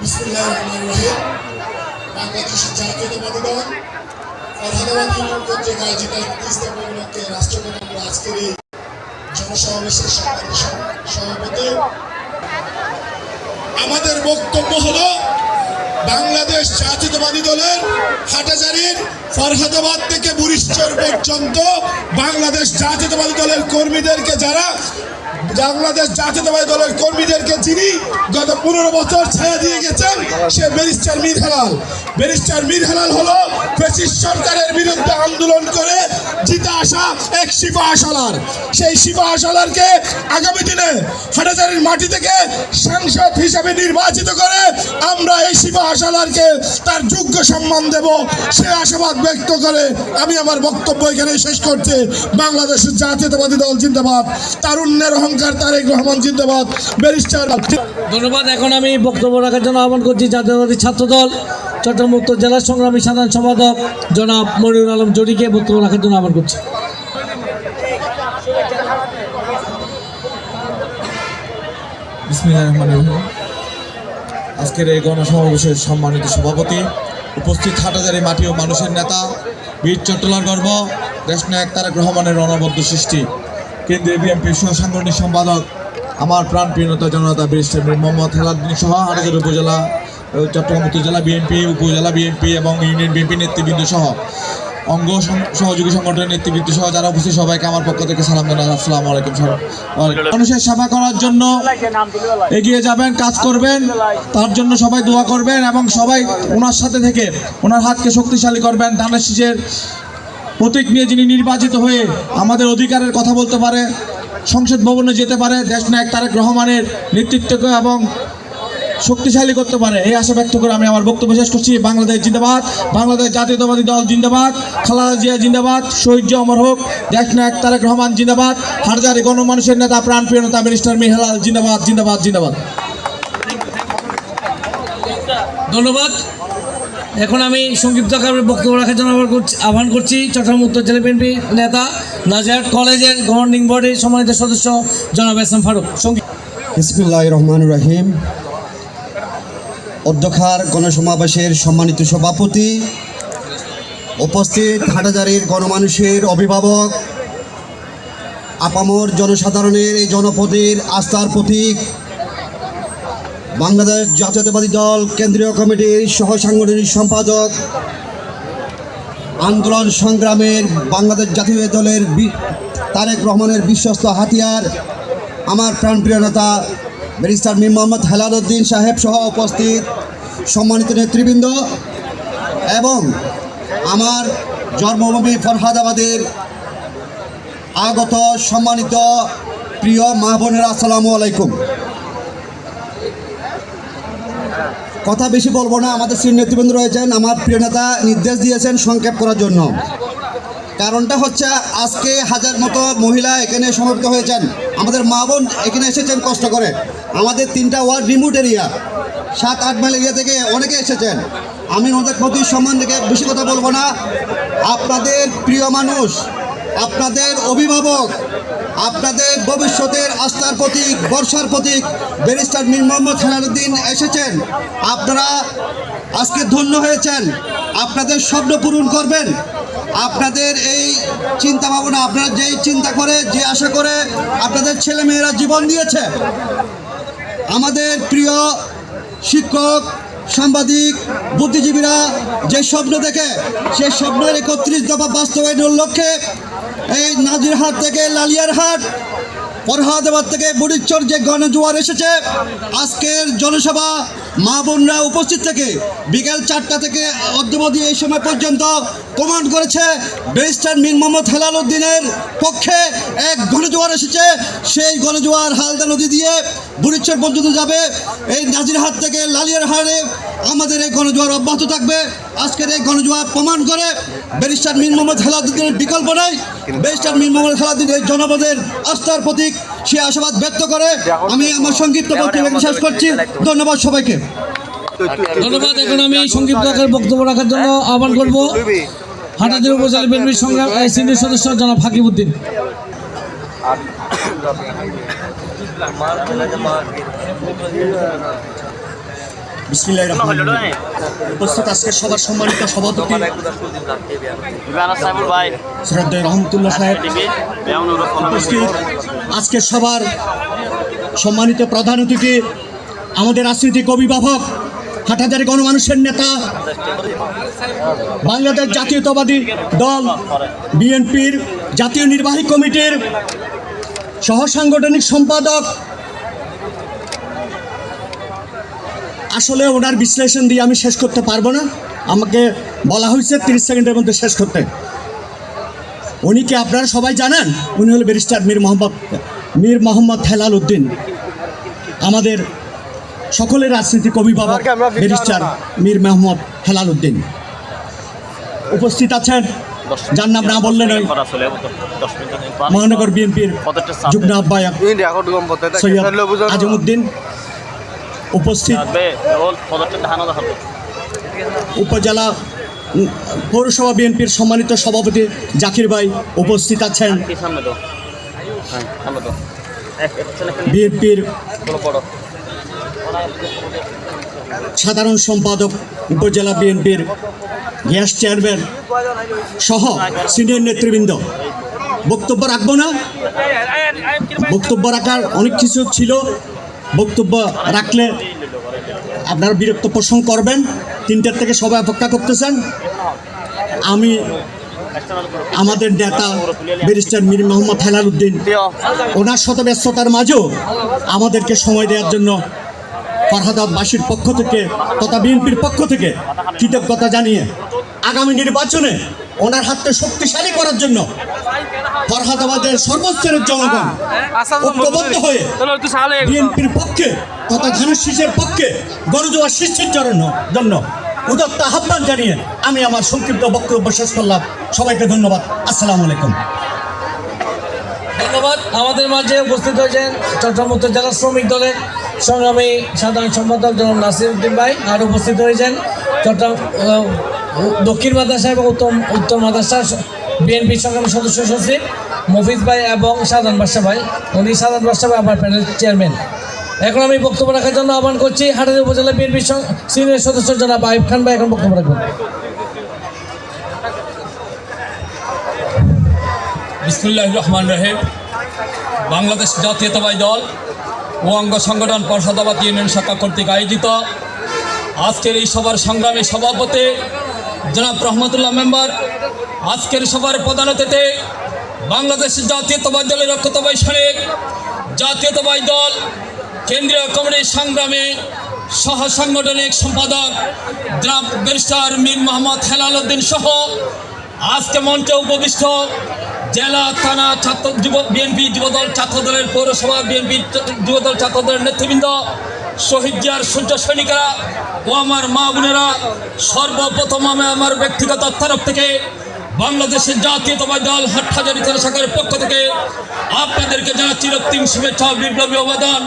বিসমিল্লাহির রহমানির রহিম। বাংলাদেশ জাতীয়তাবাদী দল ফরহাদাবাদ ইউনিয়ন কর্তৃক আয়োজিত ইস্তেমা উপলক্ষে রাষ্ট্রপ্রধান আজকের এই জনসমাবেশের সভাপতি। আমাদের বক্তব্য হলো বাংলাদেশ জাতীয়তাবাদী দলের হাটাজারির ফরহাদাবাদ থেকে বুড়িশ্বর পর্যন্ত বাংলাদেশ জাতীয়তাবাদী দলের কর্মীদেরকে বাংলাদেশ জাতীয়তাবাদী দলের কর্মীদেরকে যিনি গত 15 বছর ছায়া দিয়ে গেছেন সে ব্যারিস্টার মীর হেলাল। ব্যারিস্টার মীর হেলাল হলো ফ্যাসিস্ট সরকারের বিরুদ্ধে আন্দোলন করে জিতে আসা এক সিপাহ সালার। সেই সিপাহ সালারকে আগামী দিনে হাটাজারির মাটি থেকে সাংসদ হিসেবে নির্বাচিত করে আমরা এই সিপাহ সালারকে তার যোগ্য সম্মান দেব, সে আশাবাদ ব্যক্ত করে আমি আমার বক্তব্য এখানে শেষ করছি। বাংলাদেশের জাতীয়তাবাদী দল জিন্দাবাদ, তারুণ্যের অহংকার তারেক রহমান জিন্দাবাদ। ব্যারিস্টার ধন্যবাদ। এখন আমি বক্তব্য রাখার জন্য আহ্বান করছি জাতীয়তাবাদী ছাত্রদল চট্টগ্রাম উত্তর জেলা সংগ্রামী সাধারণ সম্পাদক জনাব মনিরুল আলম জরিকে বক্তব্য রাখার জন্য আহ্বান করছি। বিসমিল্লাহির রহমানির রহিম। আজকের এই গণসমাবেশের সম্মানিত সভাপতি, উপস্থিত হাটাজারি মাটি ও মানুষের নেতা, বীর চট্টলার গর্ব, দেশনায়ক তারেক রহমানের অনবদ্য সৃষ্টি, কেন্দ্রীয় বিএনপির সহসাংগঠনিক সম্পাদক, আমার প্রাণপ্রিয় নেতা জনতা ব্যারিস্টার মীর মোহাম্মদ হেলালুদ্দিন সহ হাটাজারি উপজেলা, চট্টগ্রাম উত্তর জেলা বিএনপি, উপজেলা বিএনপি এবং ইউনিয়ন বিএনপি নেতৃবৃন্দ সহ অঙ্গ সহযোগী সংগঠনের নেতৃবৃন্দ সহ যারা উপস্থিত সবাইকে আমার পক্ষ থেকে সালাম জানাই। আসসালামু আলাইকুম। মানুষের সেবা করার জন্য এগিয়ে যাবেন, কাজ করবেন, তার জন্য সবাই দোয়া করবেন এবং সবাই ওনার সাথে থেকে ওনার হাতকে শক্তিশালী করবেন। ধানের শীষের প্রতীক নিয়ে যিনি নির্বাচিত হয়ে আমাদের অধিকারের কথা বলতে পারে, সংসদ ভবনে যেতে পারে, দেশনায়ক তারেক রহমানের নেতৃত্বকে এবং শক্তিশালী করতে পারে, এই আশা ব্যক্ত করে আমি আমার বক্তব্য শেষ করছি। বাংলাদেশ জিন্দাবাদ, বাংলাদেশ জাতীয়তাবাদী দল জিন্দাবাদ, খালেদা জিয়া জিন্দাবাদ, শহীদ জিয়া অমর হোক, দেশনায়ক তারেক রহমান জিন্দাবাদ, হাটাজারি গণমানুষের নেতা প্রাণপ্রিয় নেতা ব্যারিস্টার মীর হেলাল জিন্দাবাদ জিন্দাবাদ জিন্দাবাদ। ধন্যবাদ। এখন আমি সংক্ষিপ্ত আকারে বক্তব্য রাখার জন্য আহ্বান করছি চট্টগ্রাম উত্তর জেলা বিএনপি নেতা, নাজিরহাট কলেজের গভর্নিং বডির সম্মানিত সদস্য জনাব এস এম ফারুক। বিসমিল্লাহির রহমানির রহিম। অধ্যক্ষার গণসমাবেশের সম্মানিত সভাপতি, উপস্থিত হাটাজারির গণমানুষের অভিভাবক, আপামর জনসাধারণের এই জনপদের আস্থার প্রতীক, বাংলাদেশ জাতীয়তাবাদী দল কেন্দ্রীয় কমিটির সহ সাংগঠনিক সম্পাদক, আন্দোলন সংগ্রামের বাংলাদেশ জাতীয় দলের তারেক রহমানের বিশ্বস্ত হাতিয়ার, আমার প্রাণপ্রিয় নেতা ব্যারিস্টার মীর মোহাম্মদ হেলালুদ্দিন সাহেব সহ উপস্থিত সম্মানিত নেতৃবৃন্দ এবং আমার জন্মভূমি ফরহাদাবাদের আগত সম্মানিত প্রিয় মা বোনেরা, আসসালামু আলাইকুম। কথা বেশি বলবো না, আমাদের সিনিয়র নেতৃবৃন্দ রয়েছেন, আমার প্রিয় নেতা নির্দেশ দিয়েছেন সংক্ষেপ করার জন্য। কারণটা হচ্ছে আজকে হাজার মতো মহিলা এখানে সমবেত হয়েছেন, আমাদের মা বোন এখানে এসেছেন কষ্ট করে। আমাদের 3টা ward remote area, 7-8 mile area থেকে অনেকে এসেছেন। আমি ওদের প্রতি সম্মান থেকে বেশি কথা বলবো না। আপনাদের প্রিয় মানুষ, আপনাদের অভিভাবক, আপনাদের ভবিষ্যতের আস্থার প্রতীক, ভরসার প্রতীক ব্যারিস্টার মীর মোহাম্মদ হেলালুদ্দিন এসেছেন। আপনারা আজকে ধন্য হয়েছেন, আপনাদের স্বপ্ন পূরণ করবেন। আপনাদের এই চিন্তা ভাবনা, আপনারা যেই চিন্তা করে, যে আশা করে আপনাদের ছেলেমেয়েরা জীবন দিয়েছে, আমাদের প্রিয় শিক্ষক, সাংবাদিক, বুদ্ধিজীবীরা যে স্বপ্ন দেখে, সেই স্বপ্নের 31 দফা বাস্তবায়নের লক্ষ্যে এই নাজিরহাট থেকে লালিয়ারহাট, ফরহাদাবাদ থেকে বুড়িচর যে গণজোয়ার এসেছে, আজকের জনসভা মা বোনরা উপস্থিত থেকে বিকেল 4টা থেকে অদ্যাবধি এই সময় পর্যন্ত কমান্ড করেছে ব্যারিস্টার মীর মোহাম্মদ হেলালুদ্দিনের পক্ষে এক গণজোয়ার এসেছে। সেই গণজোয়ার হালদা নদী দিয়ে বুড়িচর পর্যন্ত যাবে। এই নাজিরহাট থেকে লালিয়ারহাটে আমাদের এই গণজোয়ার অব্যাহত থাকবে। আজকের এই গণজোয়ার প্রমাণ করে ব্যারিস্টার মীর মোহাম্মদ হেলালুদ্দিনের বিকল্প নাই। ব্যারিস্টার মীর মোহাম্মদ হেলালুদ্দিন এই জনপদের আস্থার প্রতীক, সে আশাবাদ ব্যক্ত করে আমি আমার সংক্ষিপ্ত বক্তব্য শেষ করছি। ধন্যবাদ সবাইকে। ধন্যবাদ। এখন আমি সংক্ষিপ্ত আকারে বক্তব্য রাখার জন্য আহ্বান করব হাটাজারি উপজেলা বিএনপির সংগ্রাম সিনিয়র সদস্য জনাব হাকিবউদ্দিন। বিসমিল্লাহির রহমানির রহিম। উপস্থিত আজকের সবার সম্মানিত সভাপতি শ্রদ্ধেয় রহমতুল্লাহ সাহেব, উপস্থিত আজকের সবার সম্মানিত প্রধান অতিথি, আমাদের রাজনৈতিক অভিভাবক, হাটহাজারী গণমানুষের নেতা, বাংলাদেশ জাতীয়তাবাদী দল বিএনপির জাতীয় নির্বাহী কমিটির সহ সাংগঠনিক সম্পাদক। আসলে ওনার বিশ্লেষণ দিয়ে আমি শেষ করতে পারবো না, আমাকে বলা হয়েছে 30 সেকেন্ডের মধ্যে শেষ করতে। উনিকে আপনারা সবাই জানেন, উনি হল ব্যারিস্টার মীর মোহাম্মদ হেলাল উদ্দিন, আমাদের সকলের রাজনৈতিক অভিভাবক ব্যারিস্টার মীর মোহাম্মদ হেলাল উদ্দিন। উপস্থিত আছেন, যার নাম না বললে নয়, মহানগর বিএনপির যুগ্ম আহ্বায়ক সৈয়দ আজমউদ্দিন। উপস্থিত উপজেলা পৌরসভা বিএনপির সম্মানিত সভাপতি জাকির ভাই। উপস্থিত আছেন বিএনপির সাধারণ সম্পাদক, উপজেলা বিএনপির গ্যাস চেয়ারম্যান সহ সিনিয়র নেতৃবৃন্দ। বক্তব্য রাখবো না, বক্তব্য রাখার অনেক কিছু ছিল, বক্তব্য রাখলে আপনারা বিরক্ত পোষণ করবেন। 3টার থেকে সবাই অপেক্ষা করতেছেন। আমি আমাদের নেতা ব্যারিস্টার মীর মোহাম্মদ হেলাল উদ্দিন, ওনার শত ব্যস্ততার মাঝেও আমাদেরকে সময় দেওয়ার জন্য ফরহাদাবাসীর পক্ষ থেকে তথা বিএনপির পক্ষ থেকে কৃতজ্ঞতা জানিয়ে আগামী নির্বাচনে ওনার হাতকে শক্তিশালী করার জন্য ফরহাদাবাদের সর্বস্তরের জনগণ ঐক্যবদ্ধ হয়ে বিএনপির পক্ষে তথা ধানের শীষের পক্ষে গণজোয়ার সৃষ্টির জন্য উদাত্ত আহ্বান জানিয়ে আমি আমার সংক্ষিপ্ত বক্তব্য শেষ করলাম। সবাইকে ধন্যবাদ। আসসালামু আলাইকুম। ধন্যবাদ। আমাদের মাঝে উপস্থিত হয়েছেন চট্টগ্রাম উত্তর জেলা শ্রমিক দলের সংগ্রামী সাধারণ সম্পাদক জনাব নাসির উদ্দিন ভাই, আর উপস্থিত হয়েছেন চট্টগ্রাম দক্ষিণ মাদ্রাসা এবং উত্তর মাদ্রাসা বিএনপির সংগ্রামী সদস্য সচিব মফিজ ভাই এবং সাধারণ বাদশা ভাই। উনি সাধারণ বাদশা ভাই আমার প্যানেল চেয়ারম্যান। এখন আমি বক্তব্য রাখার জন্য আহ্বান করছি হাটহাজারী উপজেলা বিএনপির সিনিয়র সদস্য জনাব আইব খান ভাই, এখন বক্তব্য রাখবেন। বিসমিল্লাহির রহমানির রহিম। বাংলাদেশ জাতীয়তাবাদী দল ও অঙ্গ সংগঠন ফরহাদাবাদ ইউনিয়ন শাখা কর্তৃক আয়োজিত আজকের এই সভার সংগ্রামী সভাপতি জনাব রহমতুল্লাহ মেম্বার, আজকের সভার প্রধান অতিথি বাংলাদেশ জাতীয়তাবাদী দলের রক্ষিতবাহী সৈনিক, জাতীয়তাবাদী দল কেন্দ্রীয় কমিটির সংগ্রামী সহ সাংগঠনিক সম্পাদক জনাব ব্যারিস্টার মীর মোহাম্মদ হেলাল উদ্দিন সহ আজকে মঞ্চে উপবিষ্ট জেলা, থানা, ছাত্র বিএনপি যুবদল ছাত্রদলের, পৌরসভা বিএনপি যুবদল ছাত্রদলের নেতৃবৃন্দ, শহীদ জিয়ার সূর্য সৈনিকেরা ও আমার মা বোনেরা, সর্বপ্রথম আমি আমার ব্যক্তিগত তরফ থেকে বাংলাদেশের জাতীয়তাবাদী দল হাটহাজারী শাখার পক্ষ থেকে আপনাদেরকে জানাচ্ছি রক্তিম শুভেচ্ছা, বিপ্লবী অবদান।